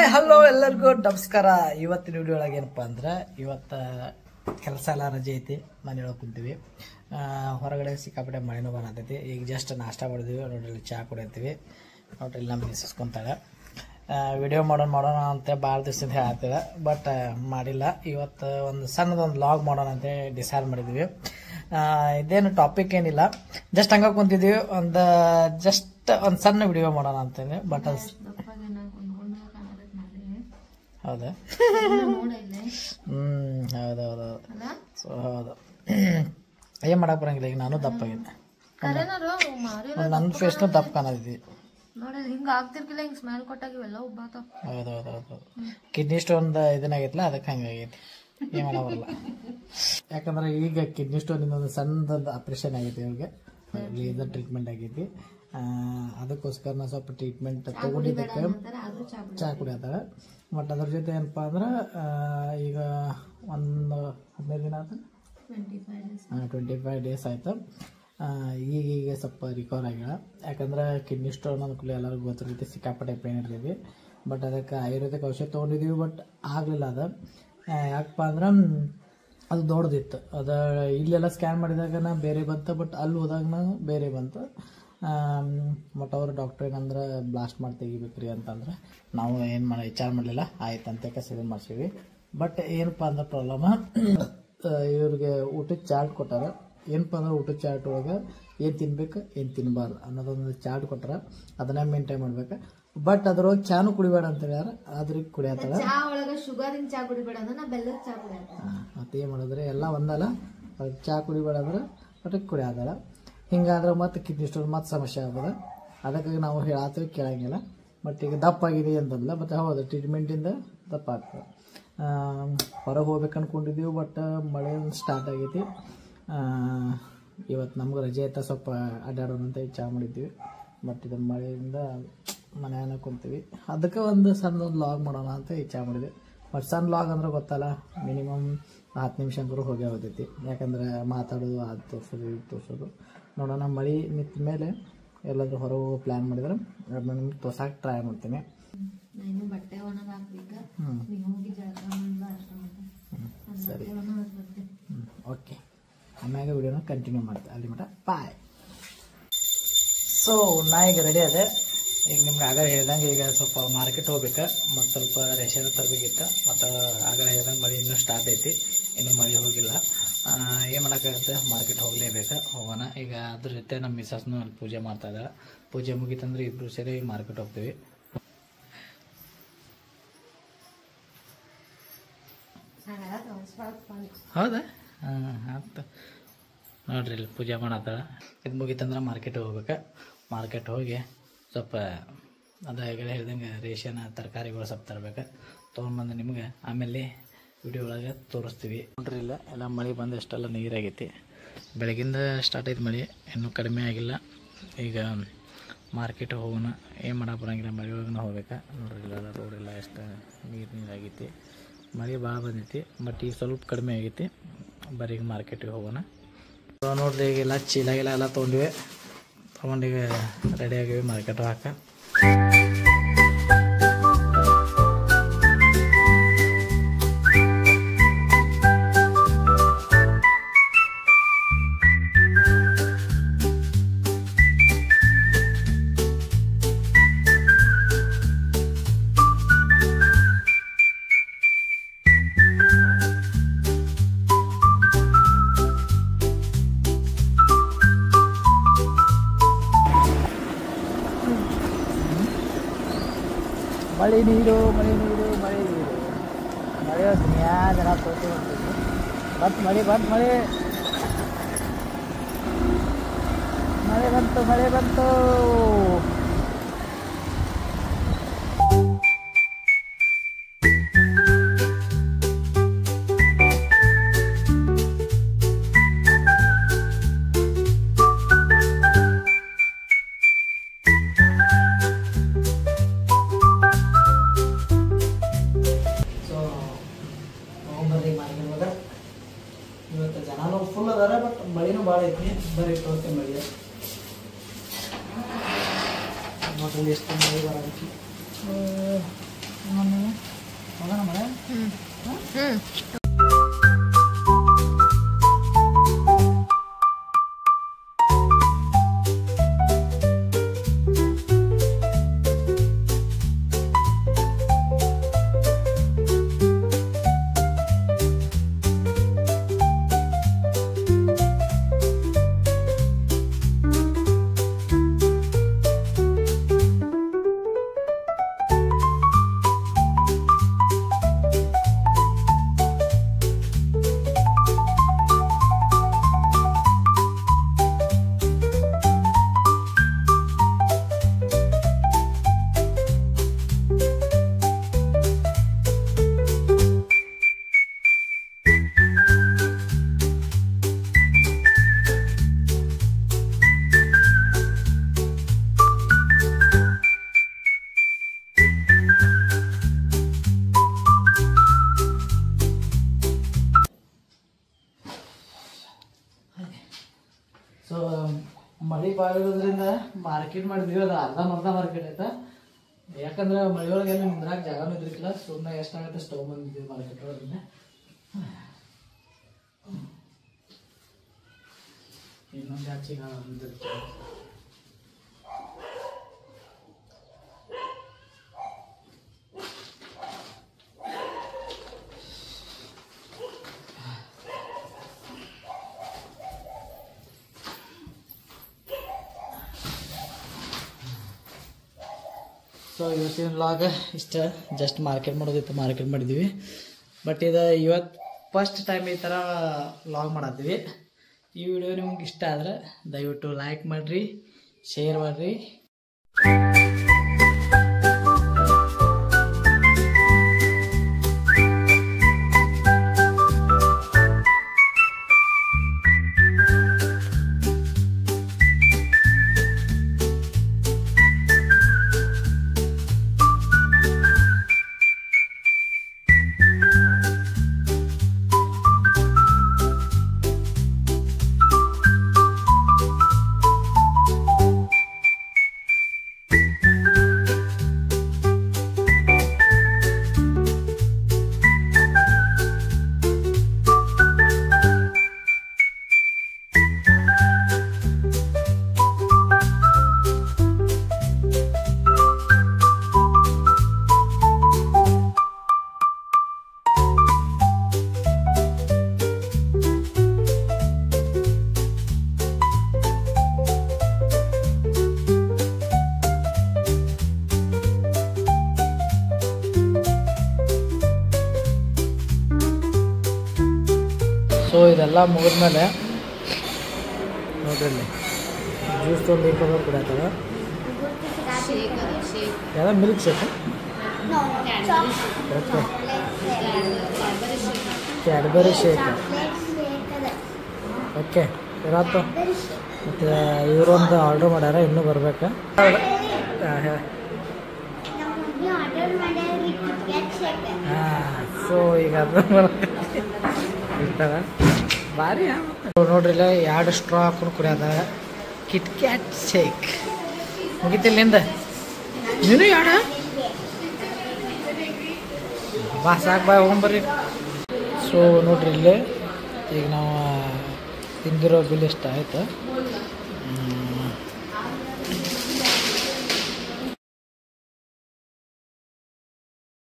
Hi hello ಎಲ್ಲರಿಗೂ ನಮಸ್ಕಾರ. ಇವತ್ತಿನ ವಿಡಿಯೋ ಒಳಗೆ ಏನಪ್ಪ ಅಂದ್ರೆ ಇವತ್ತು ಕೆಲಸ ಎಲ್ಲ ರಜೆ ಐತಿ, ಮನೆಯೊಳಗೆ ಕುಂತೀವಿ. ಹೊರಗಡೆ ಸಿಕ್ಕಾಪಟ್ಟೆ ಮಳೆನೂ ಬರತೈತಿ. ಈಗ ಜಸ್ಟ್ ನಾಷ್ಟ ಮಾಡಿದ್ವಿ ನೋಡ್ರಿ, ಚಹಾ ಕುಡಿಯತ್ತೀವಿ ನೋಡ್ರಿ. ನಮ್ಮ ಮಿಸ್ಸಸ್ ಕುಂತಾಳೆ. ವಿಡಿಯೋ ಮಾಡೋಣ ಅಂತ ಭಾಳ ದಿವಸದಿಂದ ಹೇಳತ್ತಿಲ್ಲ, ಬಟ್ ಮಾಡಿಲ್ಲ. ಇವತ್ತು ಒಂದು ಸಣ್ಣದೊಂದು ಲಾಗ್ ಮಾಡೋಣ ಅಂತ ಡಿಸೈಡ್ ಮಾಡಿದ್ವಿ. ಇದೇನು ಟಾಪಿಕ್ ಏನಿಲ್ಲ, ಜಸ್ಟ್ ಹಂಗ ಕುಂತಿದ್ವಿ. ಜಸ್ಟ್ ಒಂದು ಸಣ್ಣ ವಿಡಿಯೋ ಮಾಡೋಣ ಅಂತೇಳಿ. ಬಟ್ ಹೌದಾ? ಹೌದೌದು. ಸೊ ಹೌದು, ಏನ್ ಮಾಡಕ್ ಬರಂಗಿಲ್ಲ. ಈಗ ನಾನು ದಪ್ಪಾಗಿದ್ದೆ, ನನ್ನ ಫೇಸ್ನು ದಪ್ಪ ಕಾಣದಿದ್ವಿ. ಹೌದೌದೌದು. ಕಿಡ್ನಿ ಸ್ಟೋನ್ ಇದನ್ನಾಗೈತಿಲ್ಲ, ಅದಕ್ಕೆ ಹಂಗಾಗೈತಿ. ಏನ್ ಮಾಡಬರಲ್ಲ. ಯಾಕಂದ್ರೆ ಈಗ ಕಿಡ್ನಿ ಸ್ಟೋನ್ ಇನ್ನೊಂದು ಸಣ್ಣದೊಂದು ಆಪರೇಷನ್ ಆಗೈತಿ. ಇವ್ರಿಗೆ ಲೇಸರ್ ಟ್ರೀಟ್ಮೆಂಟ್ ಆಗೈತಿ. ಅದಕ್ಕೋಸ್ಕರ ನಾ ಸ್ವಲ್ಪ ಟ್ರೀಟ್ಮೆಂಟ್ ತಗೊಂಡಿದ್ದಕ್ಕೆ ಚಹಾ ಕುಡಿಯತ್ತಾಳ. ಬಟ್ ಅದ್ರ ಜೊತೆ ಏನಪ್ಪಾ ಅಂದ್ರೆ ಈಗ ಒಂದು 15 ದಿನ ಆಯ್ತು, 25 ಡೇಸ್ ಆಯ್ತು. ಈಗ ಸ್ವಲ್ಪ ರಿಕವರ್ ಆಗ್ಯಾಳ. ಯಾಕಂದ್ರೆ ಕಿಡ್ನಿ ಸ್ಟೋನ್ ಅಂದ್ಕೂಲೆ ಎಲ್ಲರಿಗೂ ಗೊತ್ತಿರ್ತೈತಿ, ಸಿಕ್ಕಾಪಟ್ಟೆ ಪೇನ್ ಇರ್ತೈತಿ. ಬಟ್ ಅದಕ್ಕೆ ಆಯುರ್ವೇದಿಕ್ ಔಷಧ ತೊಗೊಂಡಿದ್ದೀವಿ, ಬಟ್ ಆಗಲಿಲ್ಲ. ಅದು ಯಾಕಪ್ಪ ಅಂದ್ರೆ ಅದು ದೊಡ್ಡದಿತ್ತು. ಅದು ಇಲ್ಲೆಲ್ಲ ಸ್ಕ್ಯಾನ್ ಮಾಡಿದಾಗ ಬೇರೆ ಬಂತು, ಬಟ್ ಅಲ್ಲಿ ಹೋದಾಗ ಬೇರೆ ಬಂತು. ಬಟ್ ಅವರು ಡಾಕ್ಟ್ರ್ ಏನಂದ್ರೆ ಬ್ಲಾಸ್ಟ್ ಮಾಡಿ ತೆಗಿಬೇಕ್ರಿ ಅಂತಂದ್ರೆ ನಾವು ಏನು ವಿಚಾರ ಮಾಡಲಿಲ್ಲ. ಆಯ್ತು ಅಂತ ಸಿಲಿಂಡರ್ ಮಾಡ್ಸೀವಿ. ಬಟ್ ಏನಪ್ಪ ಅಂದ್ರೆ ಪ್ರಾಬ್ಲಮ್, ಇವ್ರಿಗೆ ಊಟದ ಚಾರ್ಟ್ ಕೊಟ್ಟಾರ. ಏನಪ್ಪ ಅಂದ್ರೆ ಊಟದ ಚಾರ್ಟ್ ಒಳಗೆ ಏನು ತಿನ್ಬೇಕು ಏನು ತಿನ್ನಬಾರ್ದು ಅನ್ನೋದೊಂದು ಚಾರ್ಟ್ ಕೊಟ್ಟಾರ. ಅದನ್ನ ಮೇಂಟೈನ್ ಮಾಡ್ಬೇಕು. ಬಟ್ ಅದ್ರೊಳಗೆ ಚಾನು ಕುಡಿಬೇಡ ಅಂತ ಹೇಳ್ಯಾರ. ಅದ್ರಿಗೆ ಕುಡಿಯತ್ತಾಳ. ಮತ್ತೆ ಏನು ಮಾಡಿದ್ರೆ ಎಲ್ಲ ಒಂದಲ್ಲ, ಚಹಾ ಕುಡಿಬೇಡ ಅಂದ್ರೆ ಅದಕ್ಕೆ ಕುಡಿಯತ್ತಾಳ. ಹಿಂಗಾದ್ರೆ ಮತ್ತೆ ಕಿಡ್ನಿ ಸ್ಟೋನ್ ಮತ್ತೆ ಸಮಸ್ಯೆ ಆಗ್ಬೋದು. ಅದಕ್ಕಾಗಿ ನಾವು ಹೇಳತ್ತೀವಿ, ಕೇಳಂಗಿಲ್ಲ. ಬಟ್ ಈಗ ದಪ್ಪ ಆಗಿದೆ ಅಂತಂದಿಲ್ಲ, ಮತ್ತು ಹೌದು ಟ್ರೀಟ್ಮೆಂಟಿಂದ ದಪ್ಪ ಆಗ್ತದೆ. ಹೊರಗೆ ಹೋಗ್ಬೇಕು ಅಂದ್ಕೊಂಡಿದ್ದೀವಿ, ಬಟ್ ಮಳೆ ಸ್ಟಾರ್ಟ್ ಆಗೈತಿ. ಇವತ್ತು ನಮ್ಗೆ ರಜೆ ಆಯ್ತಾ, ಸ್ವಲ್ಪ ಅಡ್ಡಾಡೋಣ ಅಂತ ಚಹಾ ಮಾಡಿದ್ದೀವಿ. ಬಟ್ ಇದು ಮಳೆಯಿಂದ ಮನೆಯನ್ನ ಕುಂತೀವಿ. ಅದಕ್ಕೆ ಒಂದು ಸಣ್ಣದೊಂದು ಲಾಗ್ ಮಾಡೋಣ ಅಂತ ಚಹಾ ಮಾಡಿದ್ವಿ. ಬಟ್ ಸಣ್ಣ ಲಾಗ್ ಅಂದ್ರೆ ಗೊತ್ತಲ್ಲ, ಮಿನಿಮಮ್ 10 ನಿಮಿಷ ಅಂಕರು ಹೋಗೇ ಹೋಗ್ತೈತಿ. ಯಾಕಂದ್ರೆ ಮಾತಾಡೋದು, ಅದು ತೋರಿಸೋದು, ಇದು ತೋರಿಸೋದು. ನೋಡೋಣ, ಮಳೆ ನಿಂತ ಮೇಲೆ ಎಲ್ಲಾದ್ರೂ ಹೊರಗೆ ಹೋಗೋ ಪ್ಲ್ಯಾನ್ ಮಾಡಿದ್ರೆ ಅದನ್ನ ನಿಮ್ಗೆ ತೋರ್ಸಕ್ಕೆ ಟ್ರೈ ಮಾಡ್ತೀನಿ. ಸರಿ, ಓಕೆ. ಆಮ್ಯಾಗ ವಿಡಿಯೋನ ಕಂಟಿನ್ಯೂ ಮಾಡ್ತೆ. ಅಲ್ಲಿ ಮಟ ಬಾಯ್. ಸೊ ನಾ ಈಗ ರೆಡಿ ಅದೇ. ಈಗ ನಿಮ್ಗೆ ಆಗ ಹೇಳ್ದಂಗೆ ಈಗ ಸ್ವಲ್ಪ ಮಾರ್ಕೆಟ್ ಹೋಗ್ಬೇಕು, ಮತ್ತು ಸ್ವಲ್ಪ ರೇಷನ್ ತರಬೇಕಿತ್ತು. ಮತ್ತು ಆಗ ಹೇಳ್ದಂಗೆ ಮಳೆ ಇನ್ನೂ ಸ್ಟಾರ್ಟ್ ಐತಿ, ಇನ್ನೂ ಮಳೆ ಹೋಗಿಲ್ಲ. ಏನು ಮಾಡೋಕ್ಕಾಗುತ್ತೆ, ಮಾರ್ಕೆಟ್ ಹೋಗಲೇಬೇಕು. ಹೋಗೋಣ. ಈಗ ಅದ್ರ ಜೊತೆ ನಮ್ಮ ಮಿಸ್ಸಸ್ನು ಅಲ್ಲಿ ಪೂಜೆ ಮಾಡ್ತಾ ಇದ್ದಾಳೆ. ಪೂಜೆ ಮುಗೀತಂದ್ರೆ ಇಬ್ಬರು ಸೇರಿ ಮಾರ್ಕೆಟ್ ಹೋಗ್ತೀವಿ. ಹೌದಾ? ಆಯ್ತು ನೋಡ್ರಿ, ಇಲ್ಲಿ ಪೂಜೆ ಮಾಡತ್ತಾಳ. ಇದು ಮುಗೀತಂದ್ರೆ ಮಾರ್ಕೆಟ್ ಹೋಗ್ಬೇಕು. ಮಾರ್ಕೆಟ್ ಹೋಗಿ ಸ್ವಲ್ಪ ಈಗ ಹೇಳ್ದಂಗೆ ರೇಷನ್ ತರಕಾರಿಗಳು ಸ್ವಲ್ಪ ತರಬೇಕು. ತೊಗೊಂಡ್ಬಂದು ನಿಮ್ಗೆ ಆಮೇಲೆ ವಿಡಿಯೋ ಒಳಗೆ ತೋರಿಸ್ತೀವಿ. ನೋಡ್ರಿ, ಇಲ್ಲ ಎಲ್ಲ ಮಳೆ ಬಂದು ಎಷ್ಟೆಲ್ಲ ನೀರಾಗೈತಿ. ಬೆಳಗಿಂದ ಸ್ಟಾರ್ಟ್ ಐತಿ ಮಳೆ, ಇನ್ನೂ ಕಡಿಮೆ ಆಗಿಲ್ಲ. ಈಗ ಮಾರ್ಕೆಟ್ ಹೋಗೋಣ. ಏನು ಮಾಡಕ್ಕೆ ಬರೋಂಗಿಲ್ಲ, ಮಳೆ ಒಳಗೆ ಹೋಗ್ಬೇಕು. ನೋಡ್ರಿ, ಇಲ್ಲ ರೋಡೆಲ್ಲ ಎಷ್ಟು ನೀರಾಗೈತಿ. ಮಳೆ ಭಾಳ ಬಂದೈತಿ, ಬಟ್ ಈಗ ಸ್ವಲ್ಪ ಕಡಿಮೆ ಆಗೈತಿ. ಬರೀ ಈಗ ಮಾರ್ಕೆಟಿಗೆ ಹೋಗೋಣ. ನೋಡ್ರಿ, ಈಗೆಲ್ಲ ಚೀಲಾಗೆಲ್ಲ ಎಲ್ಲ ತೊಗೊಂಡಿವಿ. ತೊಗೊಂಡೀಗ ರೆಡಿ ಆಗಿವಿ ಮಾರ್ಕೆಟ್ ಹಾಕ. ಮಳೆ ನೀರು ಮಳೆ ನೀರು ಮಳೆ ನೀರು ಮಳೆ ದುನಿಯಾ ಜನ ತೋರ್ಸಿ ಹೋಗ್ತೀವಿ. ಬಂತು ಮಳೆ, ಬಂತು ಮಳೆ, ಮಳೆ ಬಂತು, ಮಳೆ ಬಂತು. ಇವತ್ತು ಜನನೂ ಫುಲ್ ಅದಾರ, ಬಟ್ ಮಳೆನೂ ಭಾಳ ಐತಿ. ಬರೀ ತೋರಿಸ್ತೀನಿ ಮಳೆ. ನೋಡ್ರಿ ಎಷ್ಟು ಮಳೆ ಬರೋದಕ್ಕೆ. ಹೋಗೋಣ ಮಳೆ. ಸೊ ಮಳೆ ಬಾಗಿರೋದ್ರಿಂದ ಮಾರ್ಕೆಟ್ ಮಾಡಿದ್ವಿ. ಅದು ಅರ್ಧ ಮಾರ್ಕೆಟ್ ಆಯ್ತಾ. ಯಾಕಂದ್ರೆ ಮಳೆ ಒಳಗೆಲ್ಲ ನಿಂದ್ರಾಗ ಜಾಗನೂ ಇದ್ರಿಲ್ಲ. ಸುಮ್ಮನೆ ಎಷ್ಟಾಗುತ್ತೆ ಸ್ಟವ್ ಬಂದಿದ್ವಿ ಮಾರ್ಕೆಟ್ ಒಳಗಿಂದ. ಇನ್ನೊಂದು ಆಚೆಗೆ ಸೊ ಇವತ್ತಿನ ವ್ಲಾಗ್ ಇಷ್ಟ. ಜಸ್ಟ್ ಮಾರ್ಕೆಟ್ ಮಾಡೋದಿತ್ತು, ಮಾರ್ಕೆಟ್ ಮಾಡಿದ್ವಿ. ಬಟ್ ಇದು ಇವತ್ತು ಫಸ್ಟ್ ಟೈಮ್ ಈ ಥರ ವ್ಲಾಗ್ ಮಾಡತ್ತೀವಿ. ಈ ವಿಡಿಯೋ ನಿಮ್ಗೆ ಇಷ್ಟ ಆದರೆ ದಯವಿಟ್ಟು ಲೈಕ್ ಮಾಡಿರಿ, ಶೇರ್ ಮಾಡಿರಿ. ಸೊ ಇದೆಲ್ಲ ಮುಗಿದ್ಮೇಲೆ ನೋಡ್ರಿ ಜ್ಯೂಸ್ ತೊಗೊಂಡು ಕುಡಿಯತ್ತದ. ಯಾವ milk shake? Okay, Cadbury shake. Okay ಇರತ್ತು. ಮತ್ತು ಇವರೊಂದು ಆರ್ಡ್ರ್ ಮಾಡ್ಯಾರ, ಇನ್ನೂ ಬರ್ಬೇಕಾ? ಹಾಂ, ಸೊ ಈಗ ಅದು ಇರ್ತಾರ ಭಾರಿ ನೋಡ್ರಿ. ಇಲ್ಲ 2 ಸ್ಟ್ರಾ ಹಾಕೊಂಡು ಕುಡಿಯೋದ ಕಿಟ್ ಕ್ಯಾಟ್ ಶೇಕ್. ಮುಗಿತಿಲ್ಲ ನಿಂದ? ನೀನು 2 ಬಾ, ಸಾಕು ಬಾ, ಹೋಗ್ಬರ್ರಿ. ಸೊ ನೋಡ್ರಿ ಇಲ್ಲೇ ಈಗ ನಾವು ತಿಂದಿರೋ ಬಿಲ್ ಎಷ್ಟು ಆಯ್ತು.